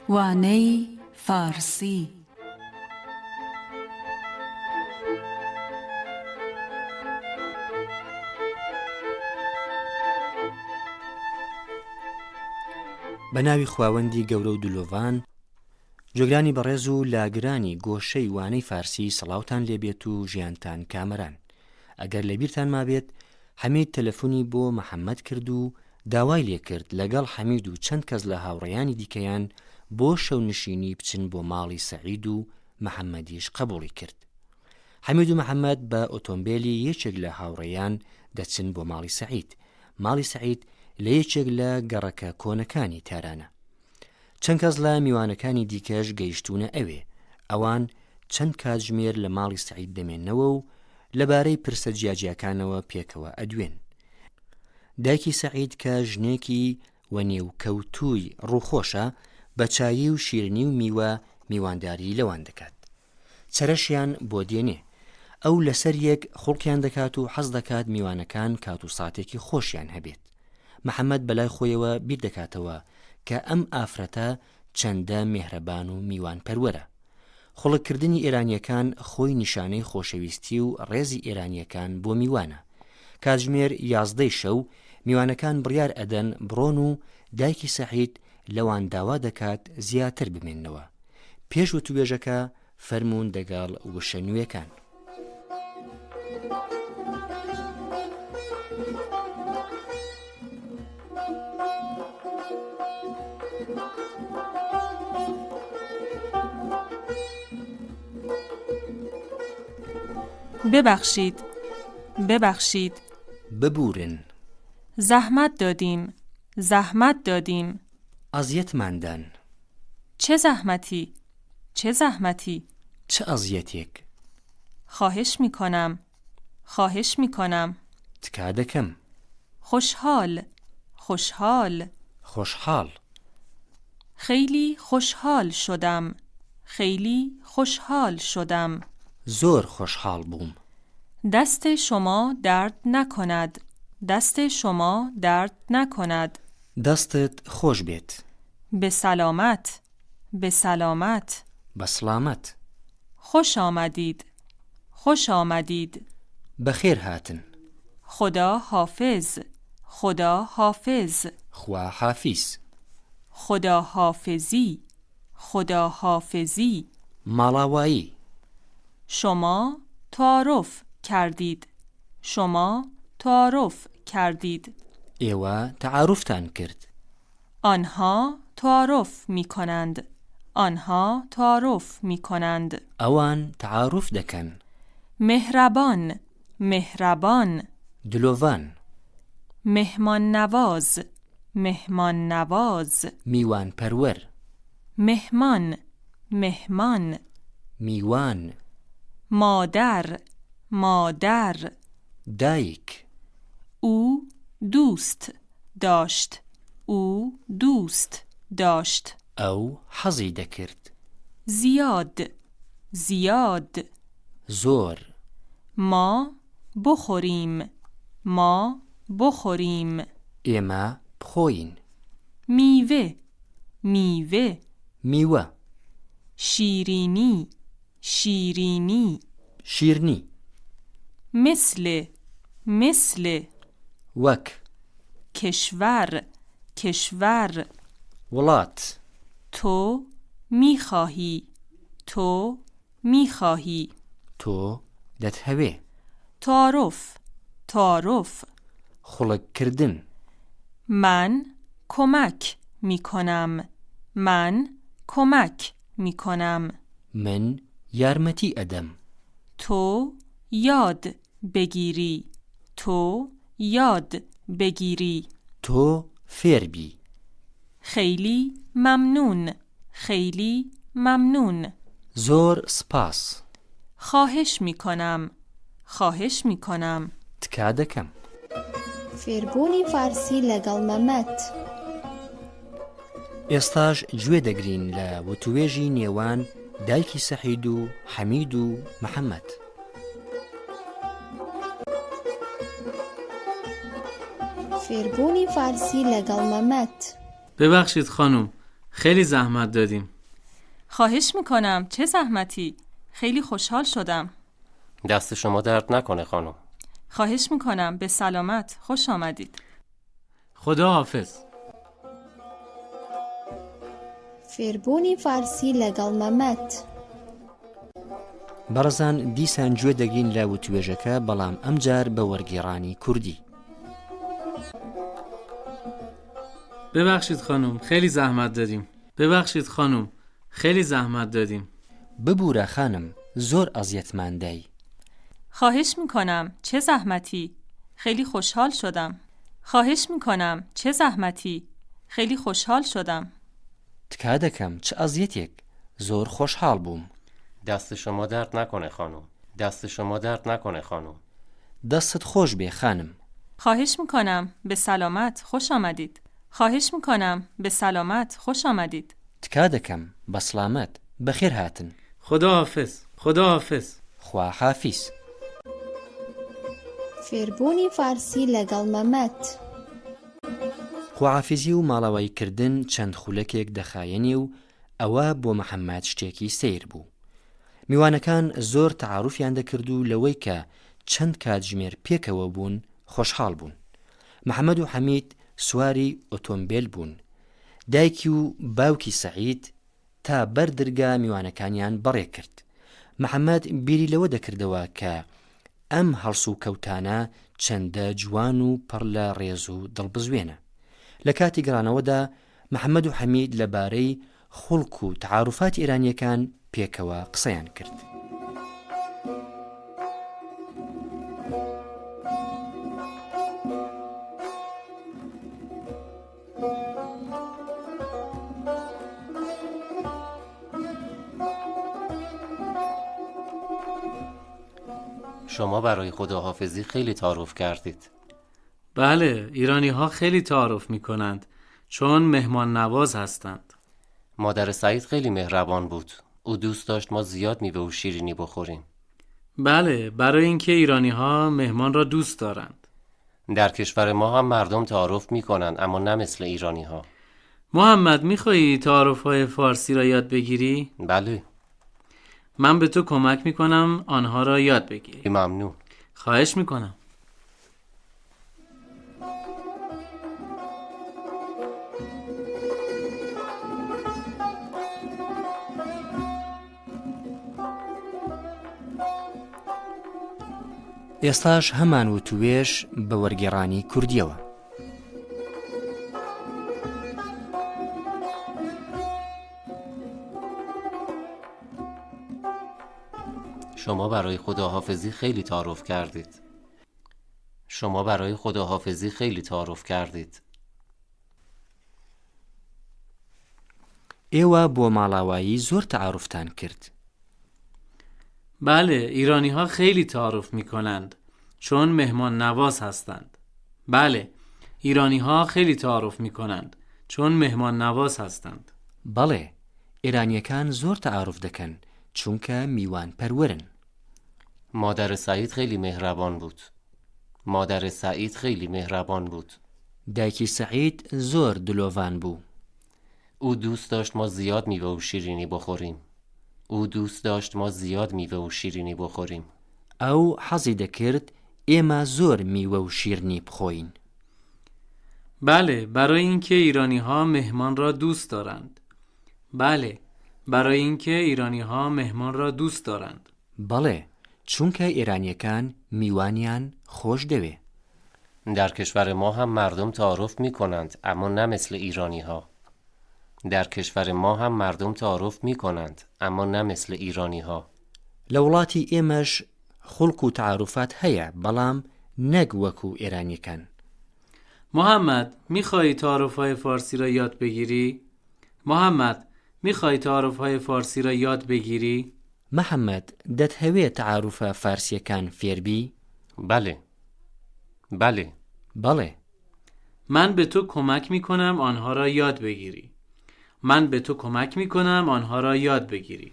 وانەی فارسی بەناوی خواوەندی گەورە و دلۆڤان، جۆگرانی بەڕێز و لاگرانی گۆشەی وانەی فارسی سەڵاوتان لێبێت و ژیانتان کامەران. ئەگەر لەبیرتان مابێت، حەمید تەلەفۆنی بۆ محەممەد کرد و داوای لێکرد لەگەڵ حەمید و چەند کەس لە هاوڕێیانی دیکەیان بۆ شەونشینی بچن بۆ ماڵی سەعید و محەممەدیش قبوڵی کرد. حەمید و محەممەد بە ئۆتۆمبیلی یەکێک لە هاوڕێیان دەچن بۆ ماڵی سەعید. ماڵی سەعید لە یەکێک لە گەڕەکە کۆنەکانی تارانە. چەند کەس لە میوانەکانی دیکەش گەیشتونە ئەوێ. ئەوان چەند کاتژمێر لە ماڵی سەعید دەمێننەوە و لەبارەی پرسە جیاجیەکانەوە پێکەوە ئەدوێن. دایکی سەعید کە ژنێکی وەنێوکەوتووی ڕووخۆشە، بە چایی و شیرنی و میوانداری لەوان دەکات. چەرەشیان بۆ دێنێ. ئەو لەسەر یەک خوڵقیان دەکات و حەز دەکات میوانەکان کات و ساتێکی خۆشیان هەبێت. محەممەد بەلای خۆیەوە بیر دەکاتەوە کە ئەم ئافرەتە چەندە میهرەبان و میوان پەروەرە. خوڵقکردنی ئێرانیەکان خۆی نیشانەی خۆشەویستی و ڕێزی ئێرانیەکان بۆ میوانە. کاتژمێر 11 شەو میوانەکان بڕیار ئەدەن بڕۆن و دایکی سەعید لەوان داوا دەکات زیاتر بمێننەوە. پێش وتوبێژەکە فەرموون دەگەڵ وشە نوێیەکان. ببخشید ببورن. زحمت دادیم ئەزیەتماندان. چه زحمتی چه ئەزیەتێک. خواهش میکنم تکا دەکەم. خوشحال خیلی خوشحال شدم زۆر خۆشحاڵ بووم. دست شما درد نکند. دەستت خۆش بێت. به سلامت. بە سلامەت. خوش آمدید. بەخێر هاتن. خدا حافظ. خوا حافیز. خداحافظی. ماڵاوایی. شما تعارف کردید. ئێوە تەعاروفتان کرد. آنها تعارف میکنند. ئەوان تەعاروف دەکەن. مهربان. دلۆڤان. مهمان نواز. میوان پەروەر. مهمان. میوان. مادر. دایک. او دوست داشت. ئەو حەزی دەکرد. زیاد. زۆر. ما بخوریم. ئێمە بخۆین. میوە. شیرینی. مثل. وەک. کشور. وڵات. تو میخواهی. تۆ دەتهەوێ. تعارف. خوڵقکردن. من کمک میکنم. من یارمەتی ئەدەم. تو یاد بگیری. تۆ فێربی. خیلی ممنون. زۆر سپاس. خواهش میکنم. تکا دەکەم. فێربوونی فارسی لەگەڵ مەمەد. ئێستاش گوێ دەگرین لە وتوێژی نێوان دایکی سەعید و حەمید و محەممەد. فێربوونی فارسی لەگەڵ مەمەد. ببخشید خانم، خیلی زحمت دادیم. خواهش میکنم. چه زحمتی؟ خیلی خوشحال شدم. دست شما درد نکنه خانم. خواهش میکنم. به سلامت. خوش آمدید. خدا حافظ. فێربوونی فارسی لەگەڵ مەمەت. بەڕەزان دیسان گوێ دەگرین لە وتوێژەکە بەڵام ئەمجار بە وەرگێڕانی کوردی. ببخشید خانم، خیلی زحمت دادیم. ببخشید خانم، خیلی زحمت دادیم. ببوورە خانم، زۆر ئەزیەتمان دای. خواهش میکنم. چه زحمتی؟ خیلی خوشحال شدم. خواهش میکنم. چه زحمتی؟ خیلی خوشحال شدم. تکا دەکەم چ ئەزیەتێک، زۆر خۆشحاڵ بووم. دست شما درد نکنه خانم. دست شما درد نکنه خانم. دەستت خۆش بێ خانم. خواهش میکنم. به سلامت. خوش آمدید. خواهش میکنم. به سلامت. خوش آمدید. تکا دەکەم بە سلامەت، بەخێر هاتن. خدا حافظ. خدا حافظ. خوا حافیز. فێربوونی فارسی لەگەڵ مەمەت. خواحافیزی و ماڵەوەیکردن چەند خولەکێک دەخایەنی و ئەوە بۆ محەممەد شتێکی سیر بوو. میوانەکان زۆر تەعاروفیان دەکرد و لەوەی کە چەند کاتژمێر پێکەوە بوون خۆشحاڵ بوون. محەممەد و حەمید سواری ئۆتۆمبیل بوون. دایکی و باوکی سەعید تا بەردرگا میوانەکانیان بەڕێ کرد. محەممەد بیری لەوە دەکردەوە کە ئەم هەڵس و کەوتانە چەندە جوان و پڕ لە ڕێز و دڵبزوێنە. لە کاتی گەڕانەوەدا محەممەد و حەمید لەبارەی خوڵک و تعاروفات ئێرانیەکان پێکەوە قسەیان کرد. شما برای خداحافظی خیلی تعارف کردید. بله، ایرانی ها خیلی تعارف می کنند چون مهمان نواز هستند. مادر سعید خیلی مهربان بود. او دوست داشت ما زیاد میوه و شیرینی بخوریم. بله، برای اینکه ایرانی ها مهمان را دوست دارند. در کشور ما هم مردم تعارف می کنند اما نه مثل ایرانی ها. محمد، میخوایی تعارف های فارسی را یاد بگیری؟ بله. من به تو کمک میکنم آنها را یاد بگیری. ممنون. خواهش میکنم. ئێستاش هەمان وتوێژ بە وەرگێڕانی کوردیەوە. شما برای خداحافظی خیلی تعارف کردید. شما برای خداحافظی خیلی تعارف کردید. ئێوە بۆ ماڵاوایی زۆر تعاروفتان کرد. بله، ایرانی ها خیلی تعارف می کنند چون مهمان نواز هستند. بله، ایرانی ها خیلی تعارف می کنند چون مهمان نواز هستند. بەڵێ، ئێرانیەکان زۆر تعاروف دەکەن چونکە میوان پەروەرن. مادر سعید خیلی مهربان بود. مادر سعید خیلی مهربان بود. دایکی سەعید زۆر دلۆڤان بوو. او دوست داشت ما زیاد میوه و شیرینی بخوریم. او دوست داشت ما زیاد میوه و شیرینی بخوریم. ئەو حەزی دەکرد ئێمە زۆر میوە و شیرنی بخۆین. بله، برای اینکه ایرانی ها مهمان را دوست دارند. بله، برای اینکه ایرانی ها مهمان را دوست دارند. بەڵێ، چونکە ئێرانیەکان میوانیان خۆش دەوێ. در کشور ما هم مردم تعارف می کنند اما نه مثل ایرانی ها. در کشور ما هم مردم تعارف می کنند اما نه مثل ایرانی ها. لە وڵاتی ئێمەش خوڵک و تعاروفات هەیە بەڵام نەک وەکو ئێرانیەکان. محمد، میخوایی تعارف‌های فارسی را یاد بگیری؟ محمد، میخوایی تعارف‌های فارسی را یاد بگیری؟ محەممەد، دەتهەوێت تعاروفە فارسیەکان فێربی؟ بله. بله. بەڵێ. من به تو کمک میکنم آنها را یاد بگیری. من به تو کمک میکنم آنها را یاد بگیری.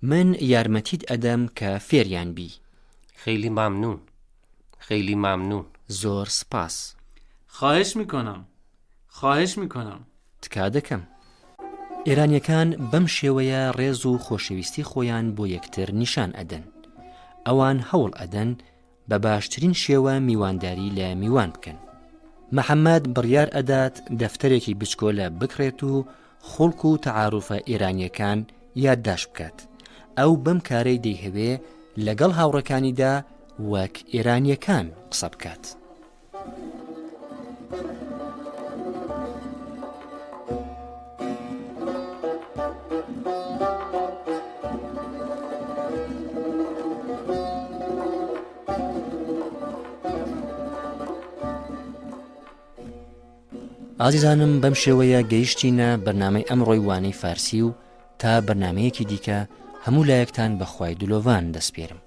من یارمەتیت ئەدەم کە فێریان بی. خیلی ممنون. خیلی ممنون. زۆر سپاس. خواهش میکنم. خواهش میکنم. تکا دەکەم. ئێرانیەکان بەم شێوەیە ڕێز و خۆشەویستی خۆیان بۆ یەکتر نیشان ئەدەن. ئەوان هەوڵ ئەدەن بە باشترین شێوە میوانداری لە میوان بکەن. محەممەد بڕیار ئەدات دەفتەرێکی بچکۆلە بکڕێت و خوڵق و تەعاروفە ئێرانیەکان یادداش بکات. ئەو بەم کارەی دەیهەوێ لەگەڵ هاوڕەکانیدا وەک ئێرانیەکان قسە بکات. ئازیزانم بەم شێوەیە گەیشتینە بەرنامەی ئەمڕۆی وانەی فارسی و تا بەرنمەیەکی دیکە هەموو لایەکتان بەخوای دلۆڤان دەسپێرم.